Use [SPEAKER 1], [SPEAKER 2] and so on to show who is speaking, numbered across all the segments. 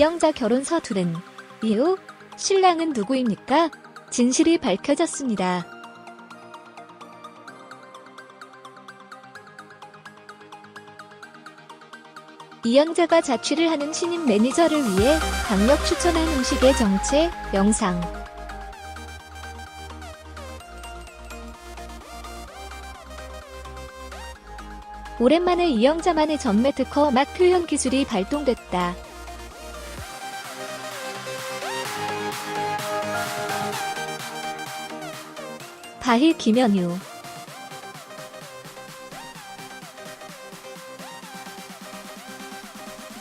[SPEAKER 1] 이영자 결혼 서두른 이후 신랑은 누구입니까? 진실이 밝혀졌습니다. 이영자가 자취를 하는 신인 매니저를 위해 강력 추천한 음식의 정체 영상. 오랜만에 이영자만의 전매 특허 맛 표현 기술이 발동됐다. 바희 김현유.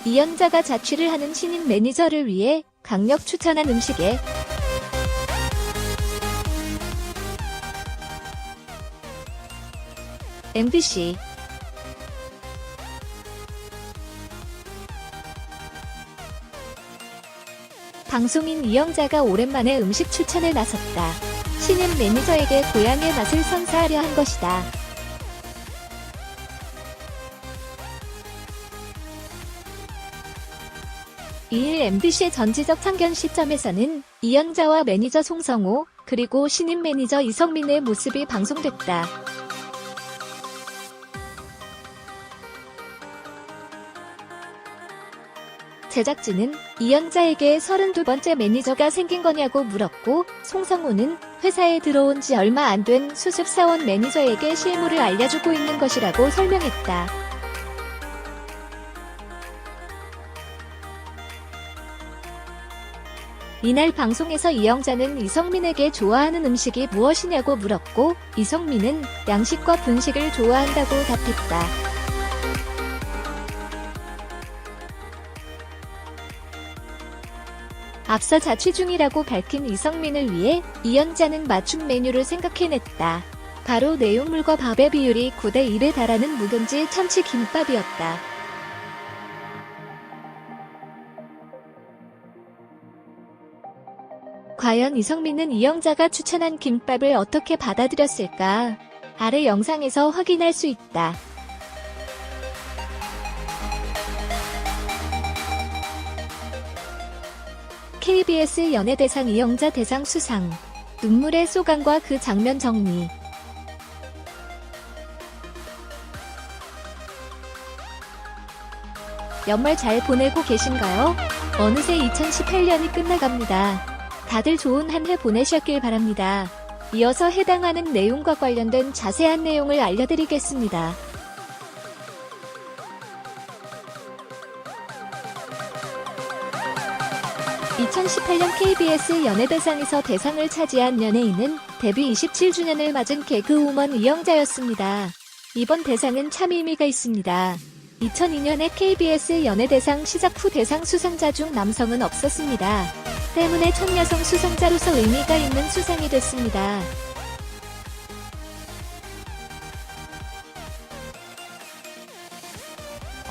[SPEAKER 1] 이영자가 자취를 하는 신인 매니저를 위해 강력 추천한 음식에 MBC 방송인 이영자가 오랜만에 음식 추천에 나섰다. 신인 매니저에게 고향의 맛을 선사하려 한 것이다. 이일 MBC의 전지적 참견 시점에서는 이영자와 매니저 송성호, 그리고 신인 매니저 이성민의 모습이 방송됐다. 제작진은 이영자에게 32번째 매니저가 생긴 거냐고 물었고, 송성호는 회사에 들어온 지 얼마 안 된 수습사원 매니저에게 실무를 알려주고 있는 것이라고 설명했다. 이날 방송에서 이영자는 이성민에게 좋아하는 음식이 무엇이냐고 물었고, 이성민은 양식과 분식을 좋아한다고 답했다. 앞서 자취 중이라고 밝힌 이성민을 위해 이영자는 맞춤 메뉴를 생각해냈다. 바로 내용물과 밥의 비율이 9대1에 달하는 묵은지 참치 김밥이었다. 과연 이성민은 이영자가 추천한 김밥을 어떻게 받아들였을까? 아래 영상에서 확인할 수 있다. KBS 연예대상 이영자 대상 수상. 눈물의 소감과 그 장면 정리. 연말 잘 보내고 계신가요? 어느새 2018년이 끝나갑니다. 다들 좋은 한 해 보내셨길 바랍니다. 이어서 해당하는 내용과 관련된 자세한 내용을 알려드리겠습니다. 2018년 KBS 연예대상에서 대상을 차지한 연예인은 데뷔 27주년을 맞은 개그우먼 이영자였습니다. 이번 대상은 참 의미가 있습니다. 2002년에 KBS 연예대상 시작 후 대상 수상자 중 남성은 없었습니다. 때문에 첫 여성 수상자로서 의미가 있는 수상이 됐습니다.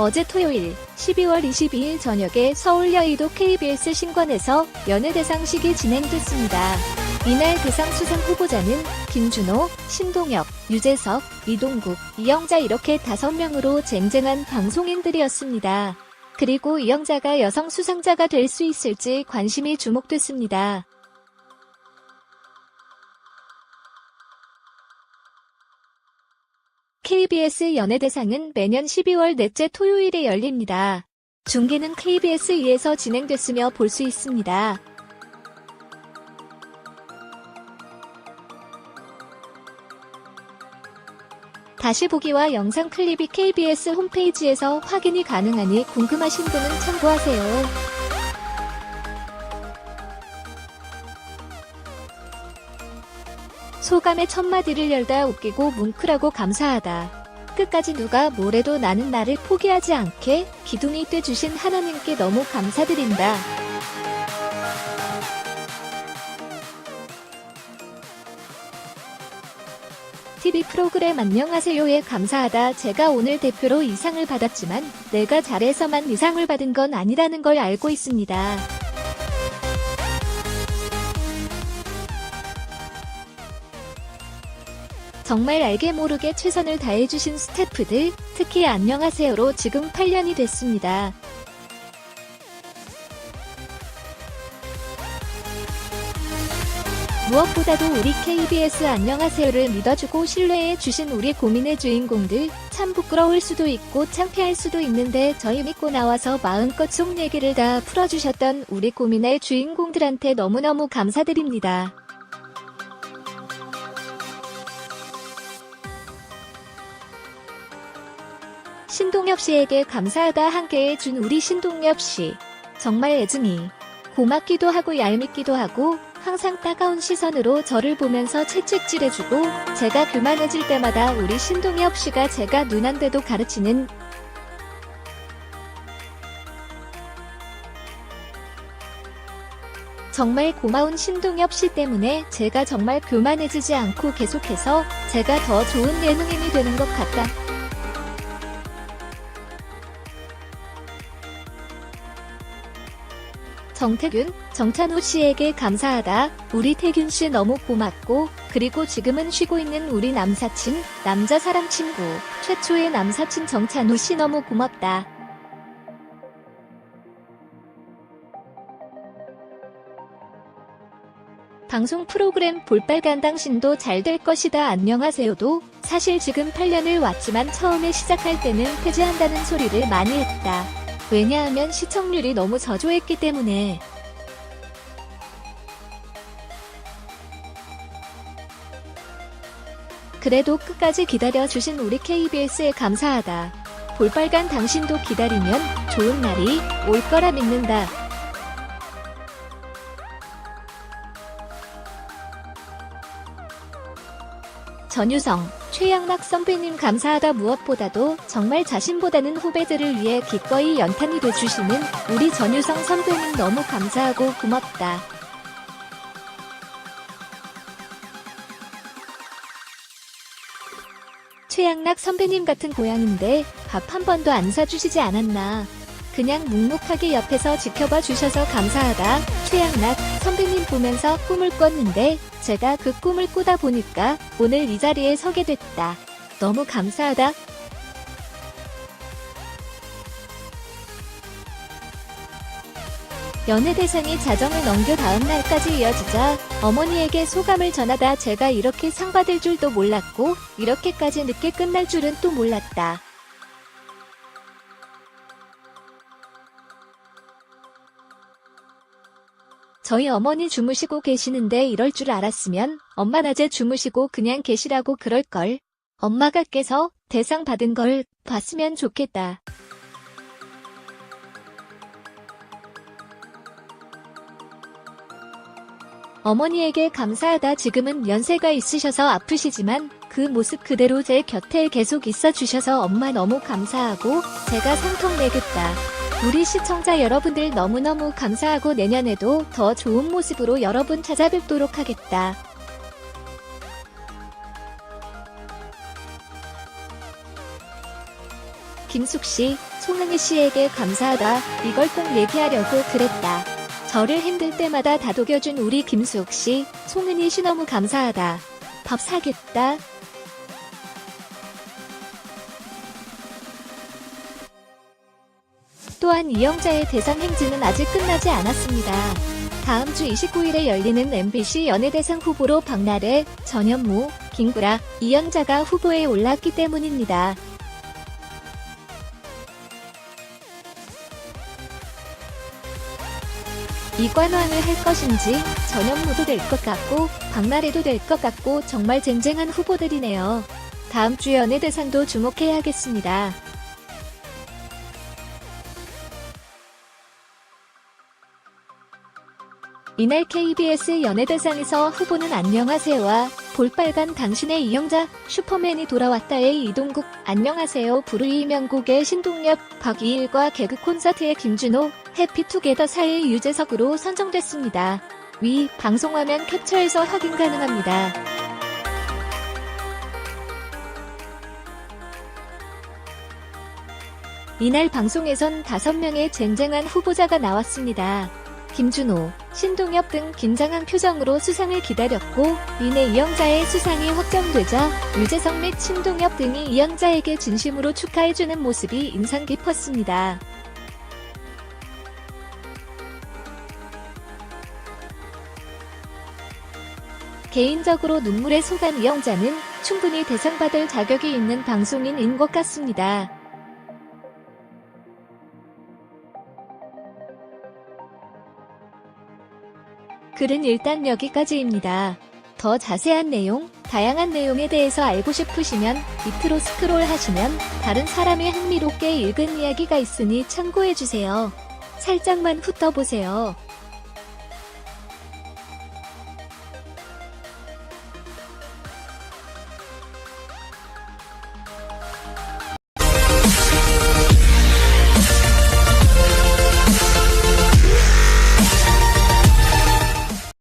[SPEAKER 1] 어제 토요일 12월 22일 저녁에 서울 여의도 KBS 신관에서 연예대상식이 진행됐습니다. 이날 대상 수상 후보자는 김준호, 신동엽, 유재석, 이동국, 이영자 이렇게 5명으로 쟁쟁한 방송인들이었습니다. 그리고 이영자가 여성 수상자가 될 수 있을지 관심이 주목됐습니다. KBS 연예대상은 매년 12월 넷째 토요일에 열립니다. 중계는 KBS2에서 진행됐으며 볼 수 있습니다. 다시 보기와 영상 클립이 KBS 홈페이지에서 확인이 가능하니 궁금하신 분은 참고하세요. 소감의 첫마디를 열다 웃기고 뭉클하고 감사하다. 끝까지 누가 뭐래도 나는 나를 포기하지 않게 기둥이 돼주신 하나님께 너무 감사드린다. TV 프로그램 안녕하세요에 감사하다. 제가 오늘 대표로 이 상을 받았지만 내가 잘해서만 이 상을 받은 건 아니라는 걸 알고 있습니다. 정말 알게 모르게 최선을 다해주신 스태프들, 특히 안녕하세요로 지금 8년이 됐습니다. 무엇보다도 우리 KBS 안녕하세요를 믿어주고 신뢰해주신 우리 고민의 주인공들, 참 부끄러울 수도 있고 창피할 수도 있는데 저희 믿고 나와서 마음껏 속 얘기를 다 풀어주셨던 우리 고민의 주인공들한테 너무너무 감사드립니다. 신동엽 씨에게 감사하다 함께 해준 우리 신동엽 씨. 정말 애증이 고맙기도 하고 얄밉기도 하고 항상 따가운 시선으로 저를 보면서 채찍질해주고 제가 교만해질 때마다 우리 신동엽 씨가 제가 누난데도 가르치는 정말 고마운 신동엽 씨 때문에 제가 정말 교만해지지 않고 계속해서 제가 더 좋은 예능인이 되는 것 같다. 정태균, 정찬호 씨에게 감사하다. 우리 태균 씨 너무 고맙고 그리고 지금은 쉬고 있는 우리 남사친, 남자 사람 친구, 최초의 남사친 정찬호 씨 너무 고맙다. 방송 프로그램 볼빨간 당신도 잘 될 것이다 안녕하세요도 사실 지금 8년을 왔지만 처음에 시작할 때는 폐지한다는 소리를 많이 했다. 왜냐하면 시청률이 너무 저조했기 때문에. 그래도 끝까지 기다려주신 우리 KBS에 감사하다. 볼빨간 당신도 기다리면 좋은 날이 올 거라 믿는다. 전유성, 최양락 선배님 감사하다. 무엇보다도 정말 자신보다는 후배들을 위해 기꺼이 연탄이 돼주시는 우리 전유성 선배님 너무 감사하고 고맙다. 최양락 선배님 같은 고양인데 밥 한 번도 안 사주시지 않았나. 그냥 묵묵하게 옆에서 지켜봐 주셔서 감사하다. 최양락 선배님 보면서 꿈을 꿨는데 제가 그 꿈을 꾸다 보니까 오늘 이 자리에 서게 됐다. 너무 감사하다. 연예대상이 자정을 넘겨 다음 날까지 이어지자 어머니에게 소감을 전하다. 제가 이렇게 상 받을 줄도 몰랐고 이렇게까지 늦게 끝날 줄은 또 몰랐다. 저희 어머니 주무시고 계시는데 이럴 줄 알았으면 엄마 낮에 주무시고 그냥 계시라고 그럴걸. 엄마가 깨서 대상 받은 걸 봤으면 좋겠다. 어머니에게 감사하다. 지금은 연세가 있으셔서 아프시지만 그 모습 그대로 제 곁에 계속 있어 주셔서 엄마 너무 감사하고 제가 상통 내겠다. 우리 시청자 여러분들 너무너무 감사하고 내년에도 더 좋은 모습으로 여러분 찾아뵙도록 하겠다. 김숙씨, 송은희씨에게 감사하다. 이걸 꼭 얘기하려고 그랬다. 저를 힘들 때마다 다독여준 우리 김숙씨, 송은희씨 너무 감사하다. 밥 사겠다. 또한 이영자의 대상 행진은 아직 끝나지 않았습니다. 다음 주 29일에 열리는 MBC 연예대상 후보로 박나래, 전현무, 김구라, 이영자가 후보에 올랐기 때문입니다. 이관왕을 할 것인지 전현무도 될 것 같고 박나래도 될 것 같고 정말 쟁쟁한 후보들이네요. 다음 주 연예대상도 주목해야겠습니다. 이날 KBS 연예대상에서 후보는 안녕하세요와 볼빨간 당신의 이영자, 슈퍼맨이 돌아왔다의 이동국, 안녕하세요 부르이 명곡의 신동엽, 박이일과 개그 콘서트의 김준호, 해피투게더 4의 유재석으로 선정됐습니다. 위 방송화면 캡처해서 확인 가능합니다. 이날 방송에선 5명의 쟁쟁한 후보자가 나왔습니다. 김준호, 신동엽 등 긴장한 표정으로 수상을 기다렸고 이내 이영자의 수상이 확정되자 유재석 및 신동엽 등이 이영자에게 진심으로 축하해주는 모습이 인상 깊었습니다. 개인적으로 눈물의 소감 이영자는 충분히 대상받을 자격이 있는 방송인인 것 같습니다. 글은 일단 여기까지입니다. 더 자세한 내용, 다양한 내용에 대해서 알고 싶으시면 밑으로 스크롤 하시면 다른 사람이 흥미롭게 읽은 이야기가 있으니 참고해주세요. 살짝만 훑어보세요.